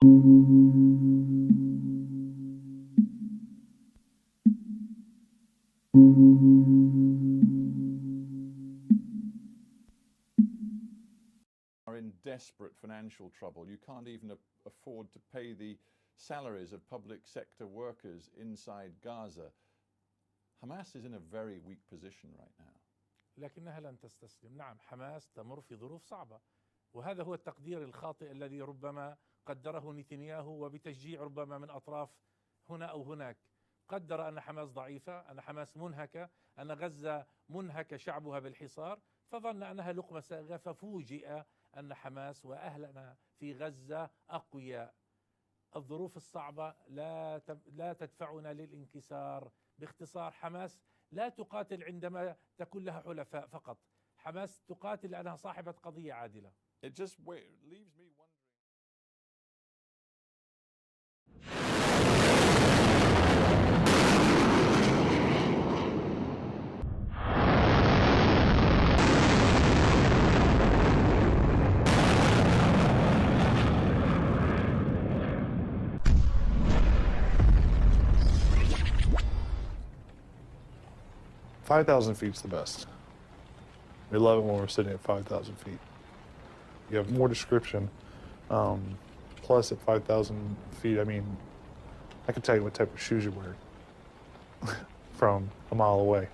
Are in desperate financial trouble. You can't even afford to pay the salaries of public sector workers inside Gaza. Hamas is in a very weak position right now. لكنها لن تستسلم. نعم، حماس تمر في ظروف صعبة، وهذا هو التقدير الخاطئ الذي ربما قدره نتنياهو، وبتشجيع ربما من أطراف هنا أو هناك. قدر أن حماس ضعيفة، أن حماس منهكة، أن غزة منهك شعبها بالحصار، فظن أنها لقمة سائغة، ففوجئ أن حماس وأهلنا في غزة أقوياء. الظروف الصعبة لا تدفعنا للانكسار. باختصار، حماس لا تقاتل عندما تكون لها حلفاء فقط، حماس تقاتل لأنها صاحبة قضية عادلة. It just leaves me wondering. 5,000 feet's the best. We love it when we're sitting at 5,000 feet. You have more description. Plus, at 5,000 feet, I mean, I can tell you what type of shoes you're wearing from a mile away.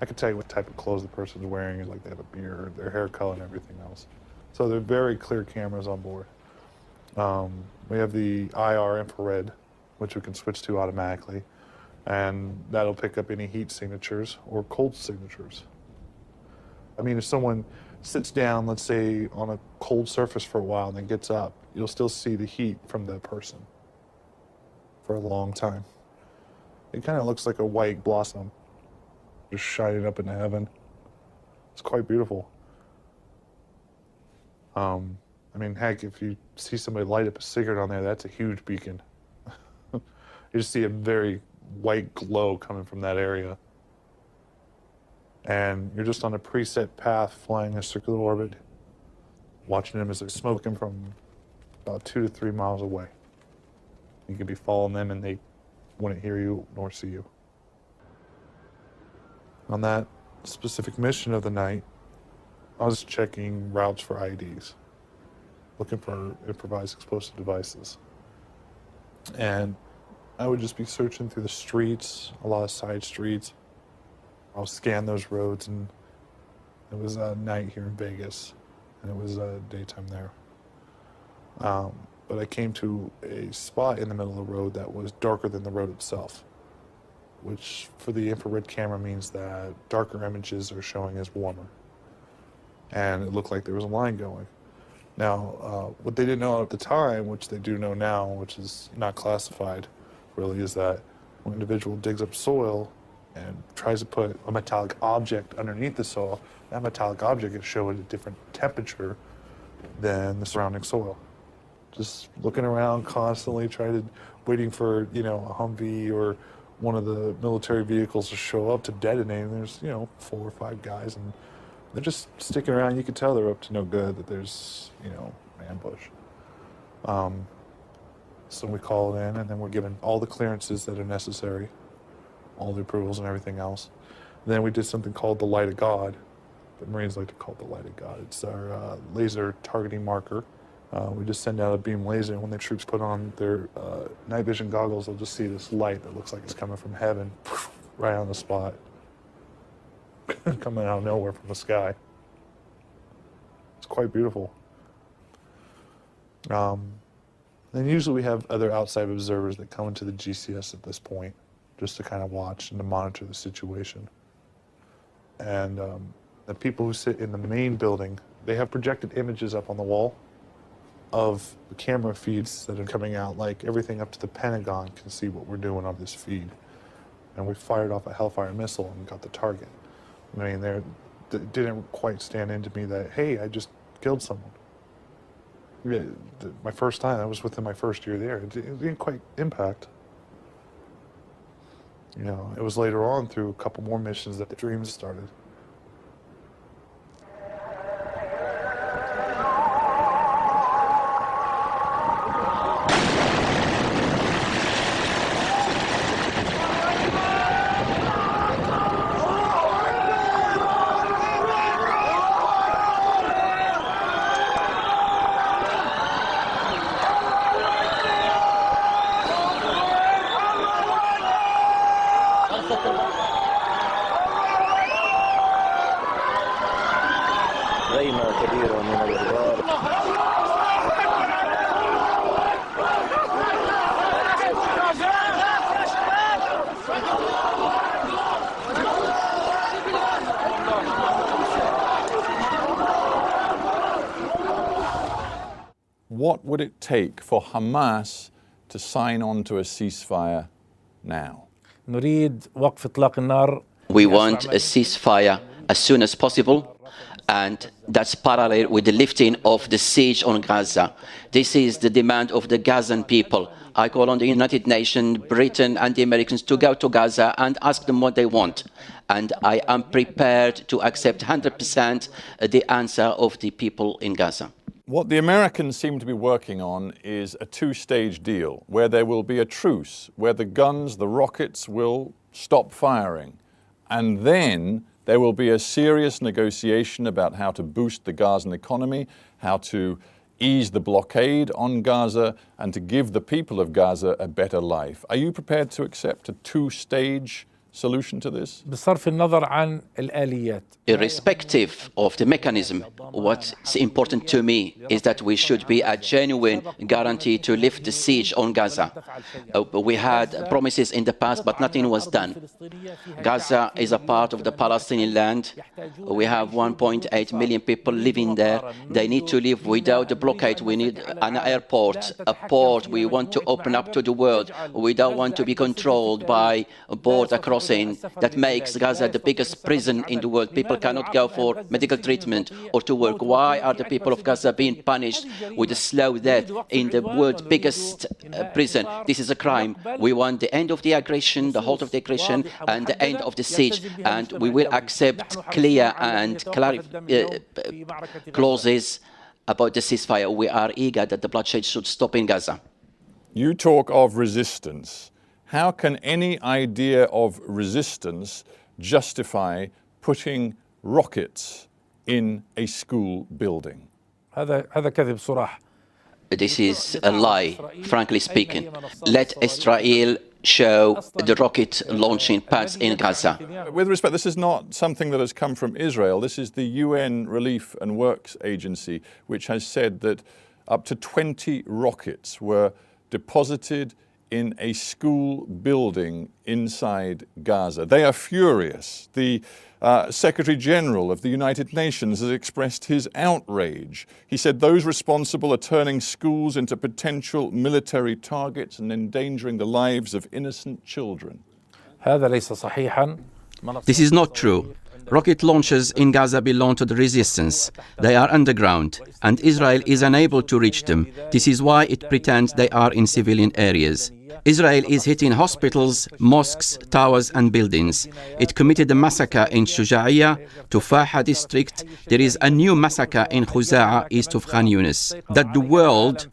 I can tell you what type of clothes the person's wearing, like they have a beard, their hair color, and everything else. So they're very clear cameras on board. We have the IR infrared, which we can switch to automatically, and that'll pick up any heat signatures or cold signatures. I mean, if someone sits down, let's say, on a cold surface for a while and then gets up, you'll still see the heat from the person for a long time. It kind of looks like a white blossom just shining up into heaven. It's quite beautiful. I mean, heck, if you see somebody light up a cigarette on there, that's a huge beacon. You just see a very white glow coming from that area. And you're just on a preset path flying a circular orbit, watching them as they're smoking from about 2 to 3 miles away. You could be following them and they wouldn't hear you nor see you. On that specific mission of the night, I was checking routes for IEDs, looking for improvised explosive devices. And I would just be searching through the streets, a lot of side streets. I'll scan those roads, and it was night here in Vegas, and it was daytime there. But I came to a spot in the middle of the road that was darker than the road itself, which for the infrared camera means that darker images are showing as warmer. And it looked like there was a line going. Now, what they didn't know at the time, which they do know now, which is not classified really, is that when an individual digs up soil and tries to put a metallic object underneath the soil, that metallic object is showing a different temperature than the surrounding soil. Just looking around constantly, waiting for, a Humvee or one of the military vehicles to show up to detonate, and there's, 4 or 5 guys, and they're just sticking around. You can tell they're up to no good, that there's, an ambush. So we call it in, and then we're given all the clearances that are necessary, all the approvals and everything else. And then we did something called the Light of God. The Marines like to call it the Light of God. It's our laser targeting marker. We just send out a beam laser, and when the troops put on their night vision goggles, they'll just see this light that looks like it's coming from heaven, right on the spot, coming out of nowhere from the sky. It's quite beautiful. And usually we have other outside observers that come into the GCS at this point, just to kind of watch and to monitor the situation. And the people who sit in the main building, they have projected images up on the wall of the camera feeds that are coming out, like everything up to the Pentagon can see what we're doing on this feed. And we fired off a Hellfire missile and got the target. I mean, it didn't quite stand into me that, hey, I just killed someone. My first time, I was within my first year there. It didn't quite impact. It was later on through a couple more missions that the dreams started. what would it take for Hamas to sign on to a ceasefire now? نريد وقف إطلاق النار. We want a ceasefire as soon as possible, and that's parallel with the lifting of the siege on Gaza. This is the demand of the Gazan people. I call on the United Nations, Britain and the Americans to go to Gaza and ask them what they want. And I am prepared to accept 100% the answer of the people in Gaza. What the Americans seem to be working on is a two-stage deal where there will be a truce, where the guns, the rockets will stop firing. And then there will be a serious negotiation about how to boost the Gazan economy, how to ease the blockade on Gaza, and to give the people of Gaza a better life. Are you prepared to accept a two-stage solution to this? بصرف النظر عن الآليات. Irrespective of the mechanism, what's important to me is that we should be a genuine guarantee to lift the siege on Gaza. We had promises in the past, but nothing was done. Gaza is a part of the Palestinian land. We have 1.8 million people living there. They need to live without the blockade. We need an airport, a port we want to open up to the world. We don't want to be controlled by a border crossing that makes Gaza the biggest prison in the world. People cannot go for medical treatment or to work. Why are the people of Gaza being punished with a slow death in the world's biggest prison? This is a crime. We want the end of the aggression, the halt of the aggression, and the end of the siege. And we will accept clear and clauses about the ceasefire. We are eager that the bloodshed should stop in Gaza. You talk of resistance. How can any idea of resistance justify putting rockets in a school building? هذا كذب صراح. This is a lie, frankly speaking. Let Israel show the rocket launching pads in Gaza. With respect, this is not something that has come from Israel. This is the UN Relief and Works Agency, which has said that up to 20 rockets were deposited in a school building inside Gaza. They are furious. The Secretary General of the United Nations has expressed his outrage. He said those responsible are turning schools into potential military targets and endangering the lives of innocent children. هذا ليس صحيحا. This is not true. Rocket launchers in Gaza belong to the resistance. They are underground, and Israel is unable to reach them. This is why it pretends they are in civilian areas. Israel is hitting hospitals, mosques, towers and buildings. It committed a massacre in Shuja'iyya, Tufaha district. There is a new massacre in Khuza'a, east of Khan Yunis, that the world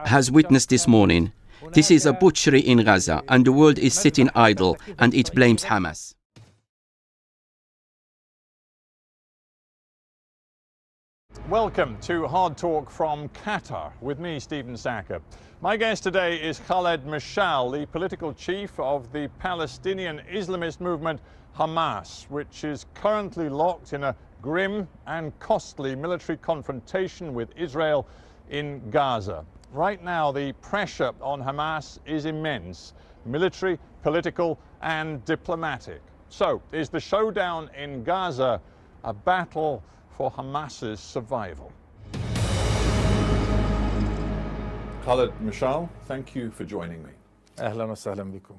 has witnessed this morning. This is a butchery in Gaza, and the world is sitting idle, and it blames Hamas. Welcome to Hard Talk from Qatar with me, Stephen Sacker. My guest today is Khaled Mashal, the political chief of the Palestinian Islamist movement Hamas, which is currently locked in a grim and costly military confrontation with Israel in Gaza. Right now, the pressure on Hamas is immense, military, political and diplomatic. So, is the showdown in Gaza a battle for Hamas's survival? Khaled Mashal, thank you for joining me. أهلا وسهلا بكم.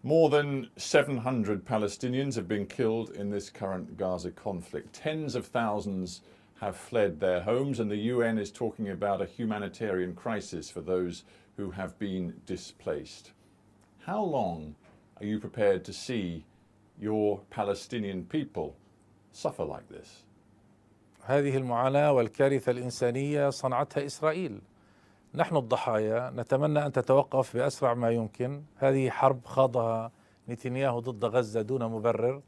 More than 700 Palestinians have been killed in this current Gaza conflict. Tens of thousands have fled their homes, and the UN is talking about a humanitarian crisis for those who have been displaced. How long are you prepared to see your Palestinian people suffer like this? هذه المعاناة والكارثة الإنسانية صنعتها إسرائيل. نحن الضحايا نتمنى أن تتوقف بأسرع ما يمكن. هذه حرب خاضها نتنياهو ضد غزة دون مبرر.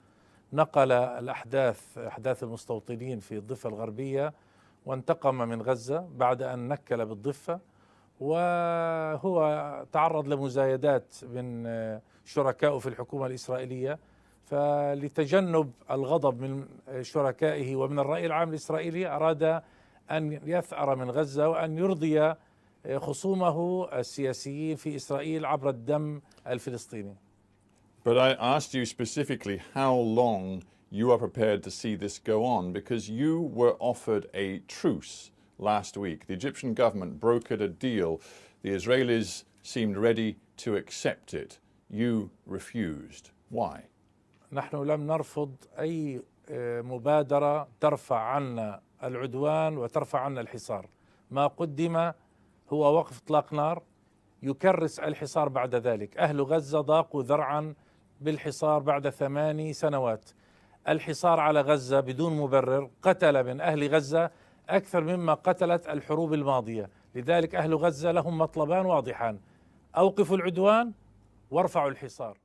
نقل أحداث المستوطنين في الضفة الغربية وانتقم من غزة بعد أن نكل بالضفة، وهو تعرض لمزايدات من شركائه في الحكومة الإسرائيلية. فلتجنب الغضب من شركائه ومن الرأي العام الإسرائيلي أراد أن يثأر من غزة وأن يرضي خصومه السياسيين في إسرائيل عبر الدم الفلسطيني. But I asked you specifically how long you are prepared to see this go on, because you were offered a truce last week. The Egyptian government brokered a deal. The Israelis seemed ready to accept it. You refused. Why? نحن لم نرفض أي مبادرة ترفع عنا العدوان وترفع عنا الحصار. ما قدم هو وقف إطلاق نار يكرس الحصار بعد ذلك. أهل غزة ضاقوا ذرعا بالحصار بعد 8 سنوات. الحصار على غزة بدون مبرر قتل من أهل غزة أكثر مما قتلت الحروب الماضية. لذلك أهل غزة لهم مطلبان واضحان: أوقفوا العدوان وارفعوا الحصار.